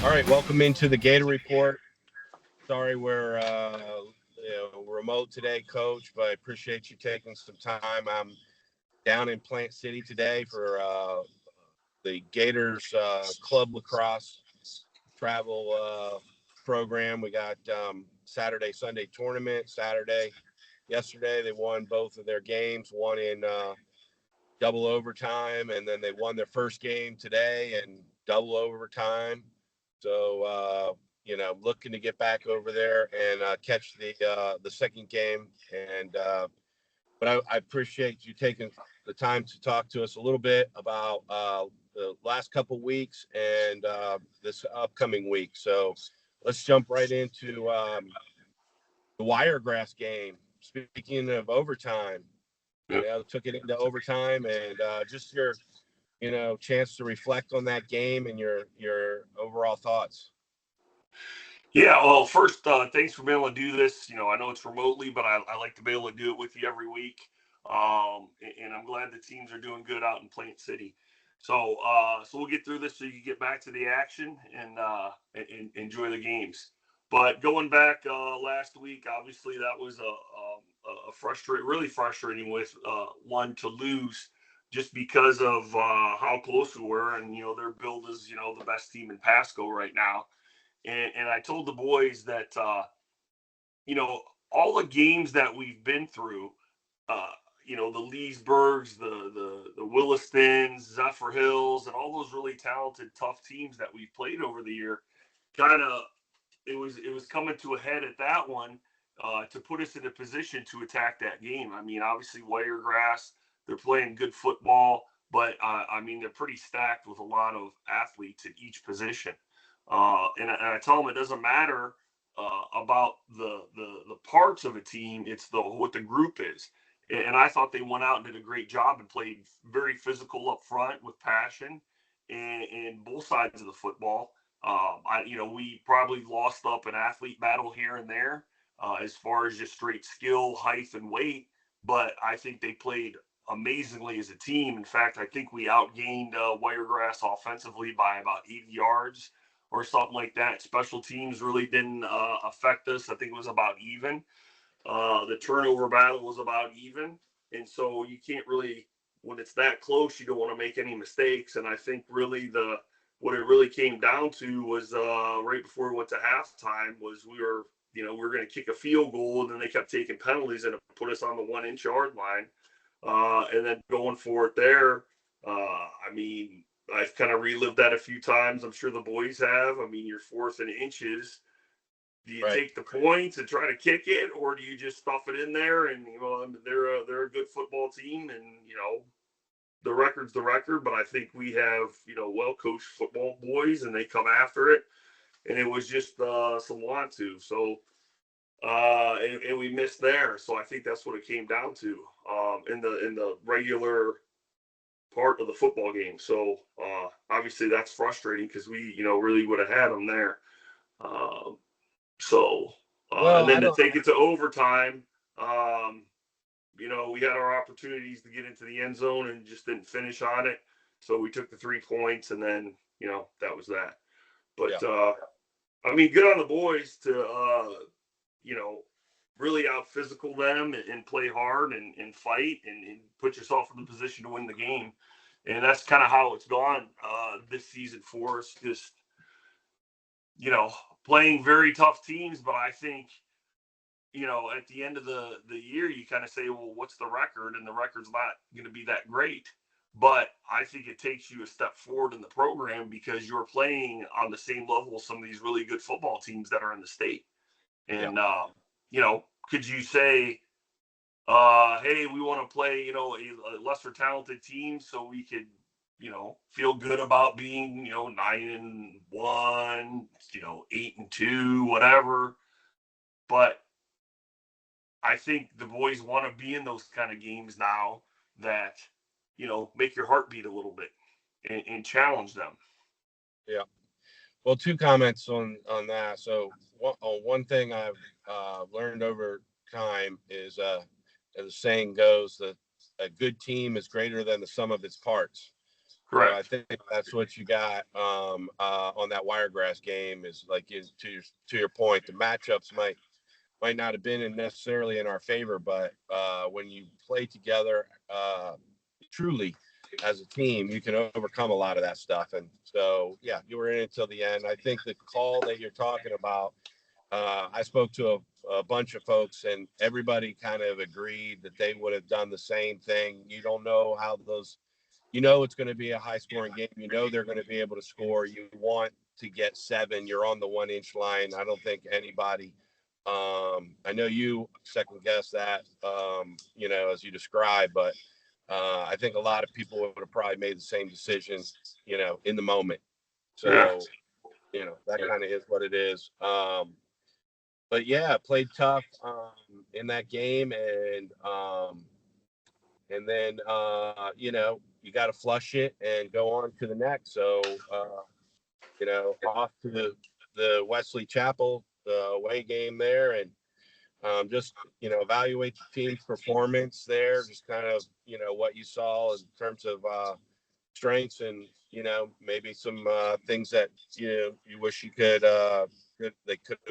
All right, welcome into the Gator Report. Sorry we're remote today, Coach, but I appreciate you taking some time. I'm down in Plant City today for the Gators Club Lacrosse travel program. We got Saturday, Sunday tournament. Yesterday, they won both of their games, one in double overtime, and then they won their first game today in double overtime. So, looking to get back over there and catch the second game. But I appreciate you taking the time to talk to us a little bit about the last couple weeks and this upcoming week. So let's jump right into the Wiregrass game. Speaking of overtime, took it into overtime, and just your chance to reflect on that game and your overall thoughts. Yeah, well, first, thanks for being able to do this. I know it's remotely, but I like to be able to do it with you every week. And I'm glad the teams are doing good out in Plant City. So we'll get through this so you can get back to the action and enjoy the games. But going back last week, obviously that was a really frustrating with one to lose just because of how close we were, and their build is the best team in Pasco right now. And I told the boys that, all the games that we've been through, the Leesburgs, the Willistons, Zephyr Hills, and all those really talented, tough teams that we've played over the year, it was coming to a head at that one to put us in a position to attack that game. I mean, obviously, Wiregrass, they're playing good football, but, they're pretty stacked with a lot of athletes at each position. And I tell them it doesn't matter about the parts of a team; it's what the group is. And I thought they went out and did a great job and played very physical up front with passion and both sides of the football. We probably lost up an athlete battle here and there as far as just straight skill, height, and weight, but I think they played amazingly as a team. In fact, I think we outgained Wiregrass offensively by about 80 yards. Or something like that. Special teams really didn't affect us. I think it was about even. The turnover battle was about even. And so you can't really, when it's that close, you don't want to make any mistakes. And I think really what it really came down to was right before we went to halftime was we were going to kick a field goal, and then they kept taking penalties and it put us on the 1 inch yard line. And then going for it there, I've kind of relived that a few times. I'm sure the boys have. I mean, you're 4th and inches. Do you take the points and try to kick it, or do you just stuff it in there? And they're a good football team, and the record's the record. But I think we have well coached football boys, and they come after it. And it was just some want to. So and we missed there. So I think that's what it came down to in the regular part of the football game. So obviously that's frustrating because we really would have had them there. And then to take it to overtime, we had our opportunities to get into the end zone and just didn't finish on it. So we took the 3 points, and then that was that. But good on the boys to really out physical them and play hard and fight and put yourself in the position to win the game. And that's kind of how it's gone this season for us. Just, playing very tough teams. But I think, at the end of the year, you kind of say, well, what's the record? And the record's not going to be that great. But I think it takes you a step forward in the program because you're playing on the same level as some of these really good football teams that are in the state. And, could you say, hey, we want to play, a lesser talented team so we could, feel good about being, 9-1, 8-2, whatever. But I think the boys want to be in those kind of games now that, make your heart beat a little bit and challenge them. Yeah. Well, 2 comments on that. So one thing I've learned over time is, as the saying goes, that a good team is greater than the sum of its parts. So I Correct. think that's what you got on that Wiregrass game is like to your point, the matchups might not have been necessarily in our favor, but when you play together truly as a team, you can overcome a lot of that stuff. And so, yeah, you were in it until the end. I think the call that you're talking about, I spoke to a bunch of folks, and everybody kind of agreed that they would have done the same thing. You don't know how those, it's going to be a high scoring game. They're going to be able to score. You want to get 7. You're on the 1-inch line. I don't think anybody, I know you second guess that, as you described, but I think a lot of people would have probably made the same decision, in the moment. Yeah. So, that kind of is what it is. But yeah, played tough in that game, and then you got to flush it and go on to the next. So off to the Wesley Chapel away game there, and just evaluate the team's performance there. Just kind of what you saw in terms of strengths, and maybe some things that you wish they could have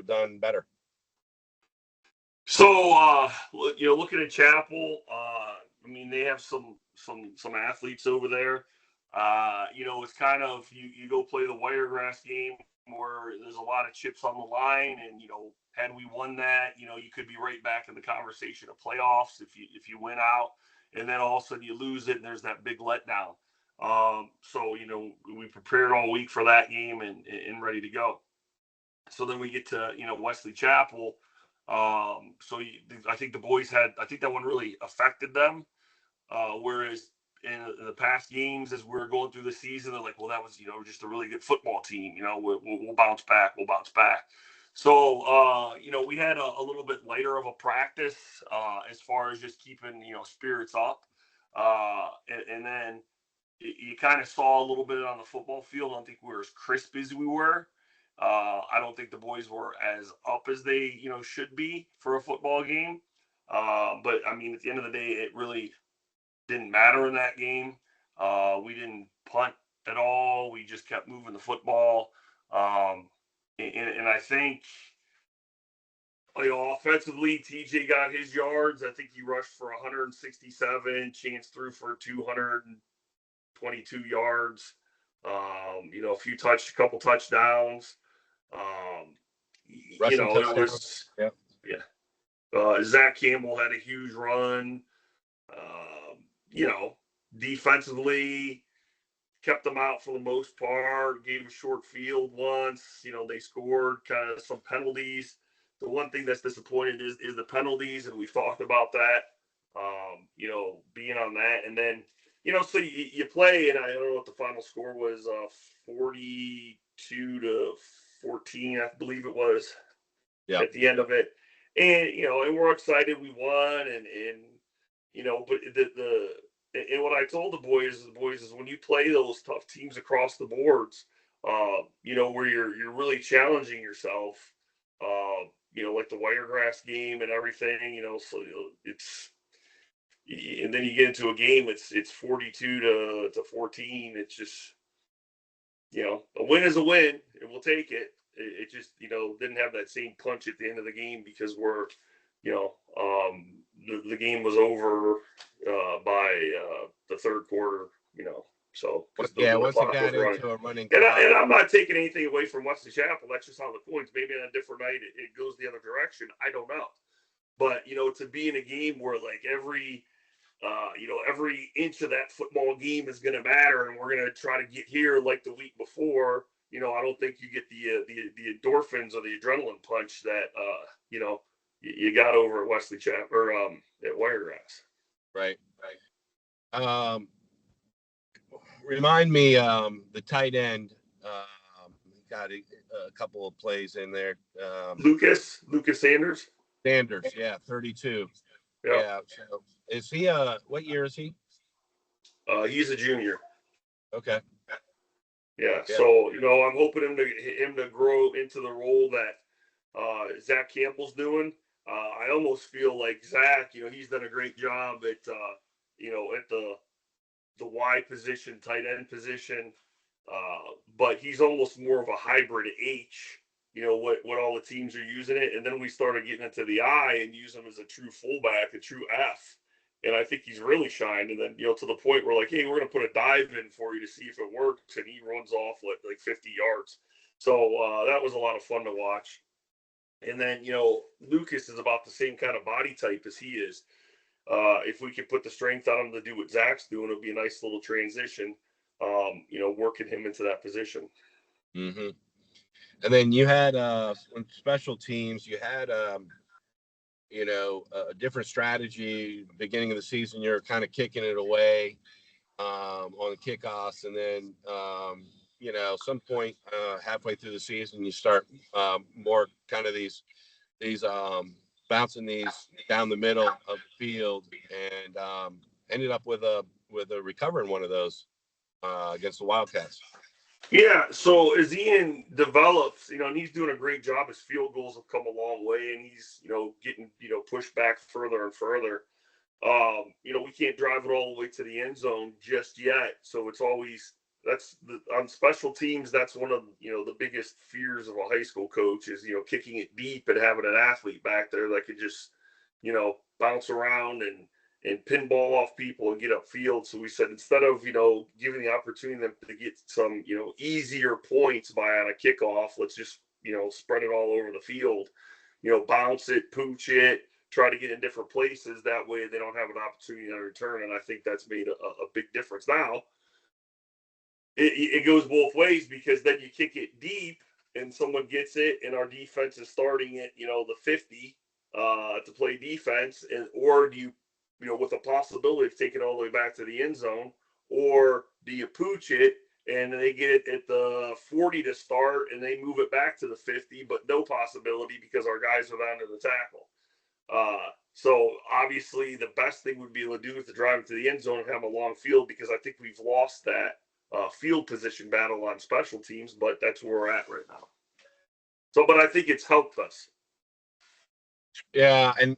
done better. So, looking at Chapel, I mean, they have some athletes over there. It's kind of you go play the Wiregrass game where there's a lot of chips on the line, and had we won that, you could be right back in the conversation of playoffs if you win out, and then all of a sudden you lose it, and there's that big letdown. So we prepared all week for that game and ready to go. So then we get to Wesley Chapel. I think the boys I think that one really affected them. Whereas in the past games, as we were going through the season, they're like, well, that was, just a really good football team. We'll bounce back. We'll bounce back. So, we had a little bit lighter of a practice as far as just keeping, spirits up. And then you kind of saw a little bit on the football field. I don't think we were as crisp as we were. I don't think the boys were as up as they, should be for a football game. But I mean, at the end of the day, it really didn't matter in that game. We didn't punt at all. We just kept moving the football. And I think, offensively, TJ got his yards. I think he rushed for 167. Chance threw for 222 yards. A couple touchdowns. Rushing touchdown. It was, yeah. Zach Campbell had a huge run. Defensively kept them out for the most part, gave a short field once. They scored kind of some penalties. The one thing that's disappointed is the penalties, and we've talked about that, being on that. And then, so you play, and I don't know what the final score was, 42-14, I believe it was, at the end of it. And, and we're excited we won, and but and what I told the boys is when you play those tough teams across the boards, where you're really challenging yourself, like the Wiregrass game and everything, so it's, and then you get into a game, it's 42-14. It's just, a win is a win, and we'll take it. It just, didn't have that same punch at the end of the game because we're, the game was over by the third quarter, so once it got into a running and I'm not taking anything away from Wesley Chapel. That's just how the coins. Maybe on a different night it goes the other direction. I don't know, but to be in a game where like every inch of that football game is going to matter, and we're going to try to get here like the week before. I don't think you get the endorphins or the adrenaline punch that you got over at Wesley Chapel or at Wiregrass. Right. Remind me, the tight end got a couple of plays in there. Lucas Sanders. Sanders, yeah, 32. Yep. Yeah. So is he? What year is he? He's a junior. Okay. Yeah. So I'm hoping him to grow into the role that Zach Campbell's doing. I almost feel like Zach, he's done a great job at the Y position, tight end position, but he's almost more of a hybrid H. What all the teams are using it, and then we started getting into the I and use him as a true fullback, a true F. And I think he's really shined. And then, to the point where, like, hey, we're going to put a dive in for you to see if it works. And he runs off like 50 yards. So that was a lot of fun to watch. And then, Lucas is about the same kind of body type as he is. If we could put the strength on him to do what Zach's doing, it would be a nice little transition, working him into that position. Mm-hmm. And then you had on special teams, you had a different strategy. Beginning of the season, you're kind of kicking it away on the kickoffs, and then some point halfway through the season, you start more kind of these bouncing these down the middle of the field, and ended up with a recovering one of those against the Wildcats. Yeah, so as Ian develops, and he's doing a great job. His field goals have come a long way, and he's, getting, pushed back further and further. We can't drive it all the way to the end zone just yet. So it's always, on special teams, that's one of, the biggest fears of a high school coach is, kicking it deep and having an athlete back there that could just, bounce around and pinball off people and get upfield. So we said, instead of, giving the opportunity to get some, easier points on a kickoff, let's just, spread it all over the field, bounce it, pooch it, try to get in different places. That way they don't have an opportunity to return. And I think that's made a big difference. Now, it goes both ways, because then you kick it deep and someone gets it and our defense is starting at, the 50 to play defense. Or do you, with a possibility of taking it all the way back to the end zone, or do you pooch it and they get it at the 40 to start and they move it back to the 50, but no possibility because our guys are down to the tackle. So obviously the best thing would be able to do is to drive it to the end zone and have a long field, because I think we've lost that field position battle on special teams, but that's where we're at right now. So, but I think it's helped us. Yeah, and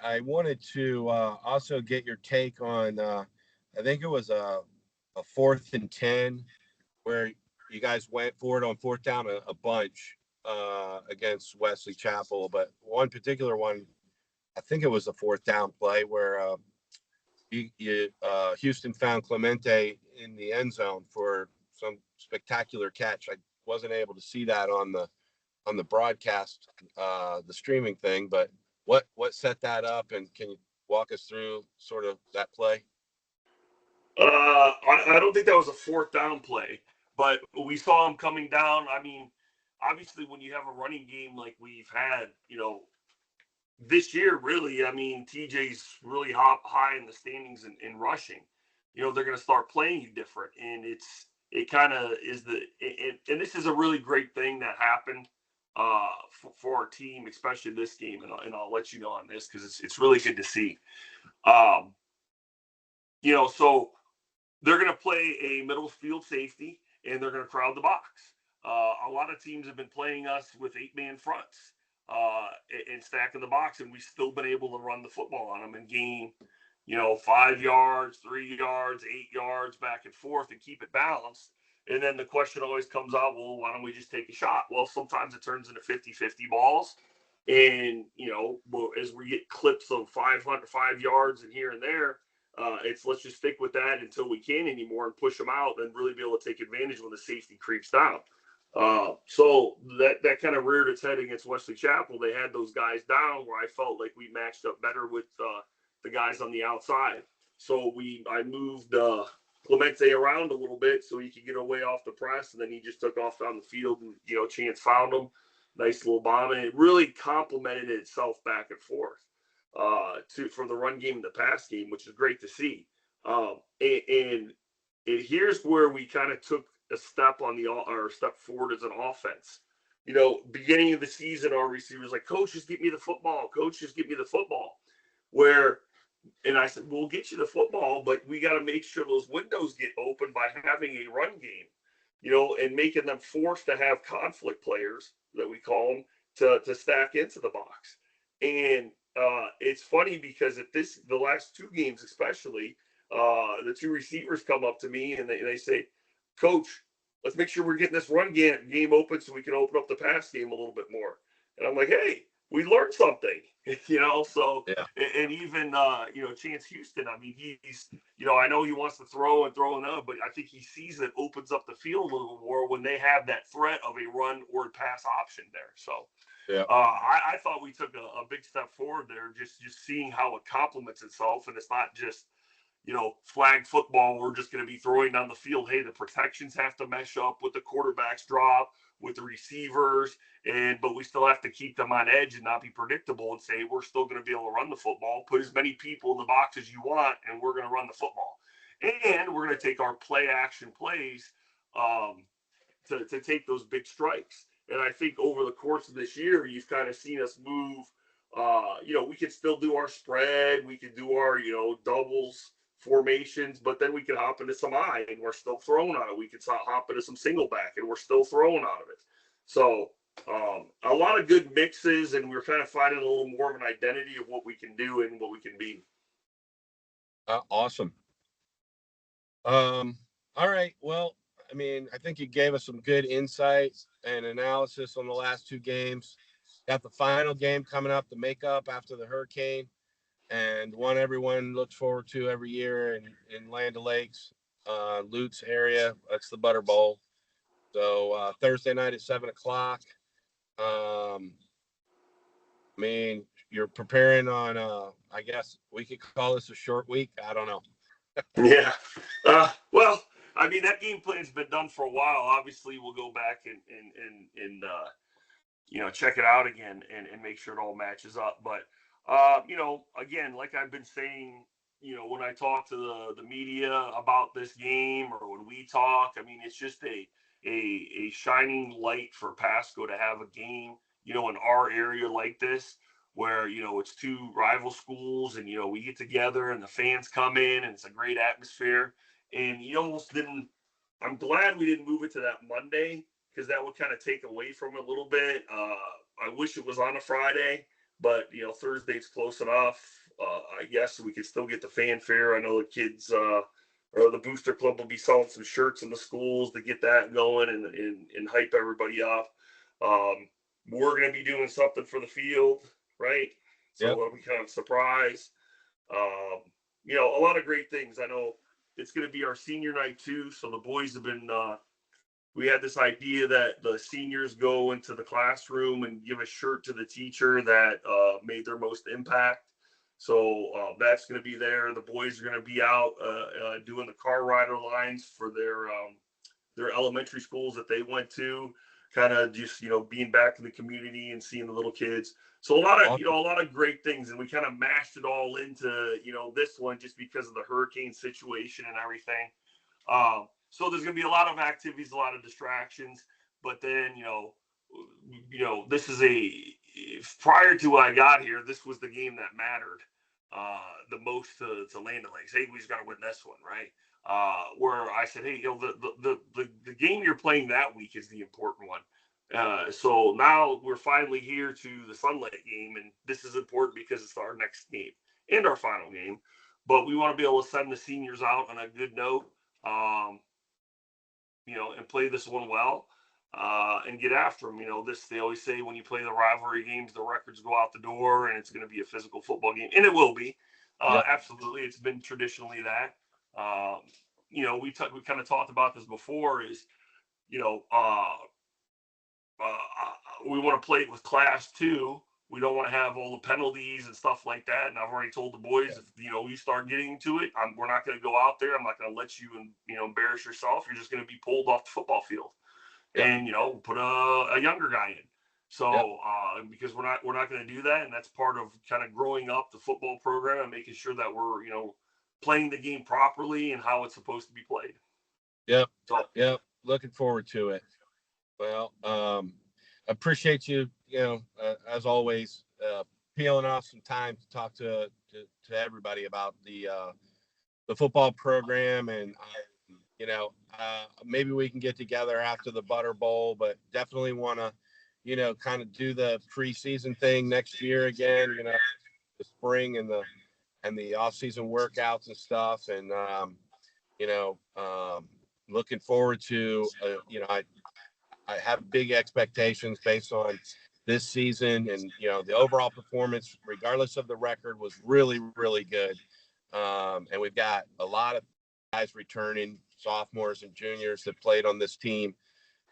I wanted to also get your take on, I think it was a 4th and 10 where you guys went for it on 4th down a bunch against Wesley Chapel, but one particular one, I think it was a 4th down play where Houston found Clemente in the end zone for some spectacular catch. I wasn't able to see that on the broadcast, the streaming thing, but what set that up, and can you walk us through sort of that play? I don't think that was a 4th down play, but we saw him coming down. I mean, obviously when you have a running game like we've had, this year, really, I mean, TJ's really high in the standings in rushing. They're going to start playing you different, and it kind of is and this is a really great thing that happened for our team, especially this game, and I'll let you know on this because it's really good to see. So they're going to play a middle field safety, and they're going to crowd the box. A lot of teams have been playing us with 8-man fronts and stacking the box, and we've still been able to run the football on them and gain, 5 yards, 3 yards, 8 yards back and forth and keep it balanced. And then the question always comes out, well, why don't we just take a shot? Well, sometimes it turns into 50-50 balls. And, as we get clips of 5 yards and here and there, it's let's just stick with that until we can't anymore and push them out and really be able to take advantage when the safety creeps down. So that kind of reared its head against Wesley Chapel. They had those guys down where I felt like we matched up better with the guys on the outside. So I moved Clemente around a little bit so he could get away off the press, and then he just took off down the field, and Chance found him. Nice little bomb, and it really complemented itself back and forth for the run game and the pass game, which is great to see. And here's where we kind of took a step step forward as an offense. Beginning of the season, our receivers like, Coach, just get me the football. Coach, just get me the football. And I said, we'll get you the football, but we got to make sure those windows get open by having a run game, and making them forced to have conflict players, that we call them, to stack into the box. And it's funny because the last 2 games especially, the two receivers come up to me and they say, Coach, let's make sure we're getting this run game open so we can open up the pass game a little bit more. And I'm like, hey, we learned something, so, Yeah. and even, Chance Houston, I mean, he's, I know he wants to throw and out, but I think he sees it opens up the field a little more when they have that threat of a run or pass option there. So, Yeah. I thought we took a big step forward there, just seeing how it complements itself. And it's not just, flag football, we're just going to be throwing down the field. Hey, the protections have to mesh up with the quarterback's drop, with the receivers, but we still have to keep them on edge and not be predictable and say, we're still going to be able to run the football, put as many people in the box as you want, and we're going to run the football. And we're going to take our play action plays to take those big strikes. And I think over the course of this year, you've kind of seen us move. We can still do our spread. We can do our, doubles, formations, but then we can hop into some I and we're still throwing on it. We can hop into some single back and we're still throwing out of it. So a lot of good mixes, and we're kind of finding a little more of an identity of what we can do and what we can be. Awesome. All right. Well, I mean, I think you gave us some good insights and analysis on the last two games. Got the final game coming up, the makeup after the hurricane, and one everyone looks forward to every year in Land O'Lakes, Lutz area. That's the Butter Bowl. So Thursday night at 7:00. I mean, you're preparing on, I guess we could call this a short week. I don't know. Yeah. Well, I mean, that game plan's been done for a while. Obviously, we'll go back and check it out again and make sure it all matches up. But, again, like I've been saying, when I talk to the media about this game or when we talk, I mean, it's just a shining light for Pasco to have a game, in our area like this, where, it's two rival schools and, we get together and the fans come in and it's a great atmosphere. And I'm glad we didn't move it to that Monday, because that would kind of take away from it a little bit. I wish it was on a Friday, but, Thursday's close enough. I guess we could still get the fanfare. I know the kids or the Booster Club will be selling some shirts in the schools to get that going and hype everybody up. We're going to be doing something for the field, right? So Yep. It'll be kind of a surprise. A lot of great things. I know it's going to be our senior night too. So the boys have been, we had this idea that the seniors go into the classroom and give a shirt to the teacher that made their most impact. So that's going to be there. The boys are going to be out doing the car rider lines for their elementary schools that they went to, kind of just, being back in the community and seeing the little kids. So a lot of great things. And we kind of mashed it all into, this one just because of the hurricane situation and everything. So there's going to be a lot of activities, a lot of distractions, but then, this is prior to when I got here, this was the game that mattered the most to Land O'Lakes. Hey, we just got to win this one, right? Where I said, hey, the game you're playing that week is the important one. So now we're finally here to the Sunlight game, and this is important because it's our next game and our final game. But we want to be able to send the seniors out on a good note, and play this one well, and get after them. They always say when you play the rivalry games, the records go out the door, and it's going to be a physical football game, and it will be. Yep. Absolutely, it's been traditionally that. We kind of talked about this before. Is we want to play it with class too. We don't want to have all the penalties and stuff like that. And I've already told the boys, if you start getting into it, we're not going to go out there. I'm not going to let you embarrass yourself. You're just going to be pulled off the football field, and put a younger guy in. So because we're not going to do that, and that's part of kind of growing up the football program and making sure that we're playing the game properly and how it's supposed to be played. Yep. Yep. Looking forward to it. Well, appreciate you, as always, peeling off some time to talk to everybody about the football program, and maybe we can get together after the Butter Bowl, but definitely want to, kind of do the preseason thing next year again, the spring and the and the off-season workouts and stuff. And, looking forward to, I have big expectations based on this season, and, the overall performance, regardless of the record, was really, really good. And we've got a lot of guys returning, sophomores and juniors that played on this team.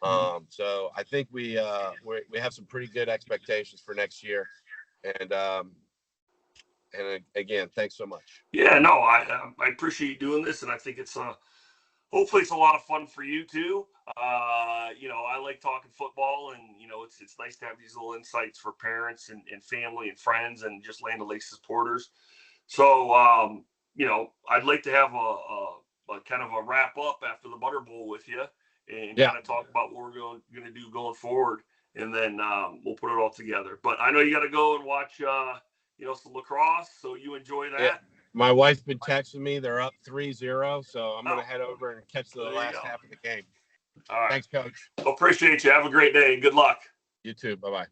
So I think we have some pretty good expectations for next year. And again, thanks so much. Yeah, no, I appreciate you doing this, and I think it's hopefully it's a lot of fun for you too. I like talking football, and it's nice to have these little insights for parents and family and friends and just Land O'Lakes supporters. So I'd like to have a kind of a wrap up after the Butter Bowl with you, and kind of talk about what we're going to do going forward, and then we'll put it all together. But I know you got to go and watch some lacrosse, so you enjoy that. Yeah. My wife's been texting me. They're up 3-0, so I'm going to head over and catch the last half of the game. All right. Thanks, Coach. Appreciate you. Have a great day. Good luck. You too. Bye-bye.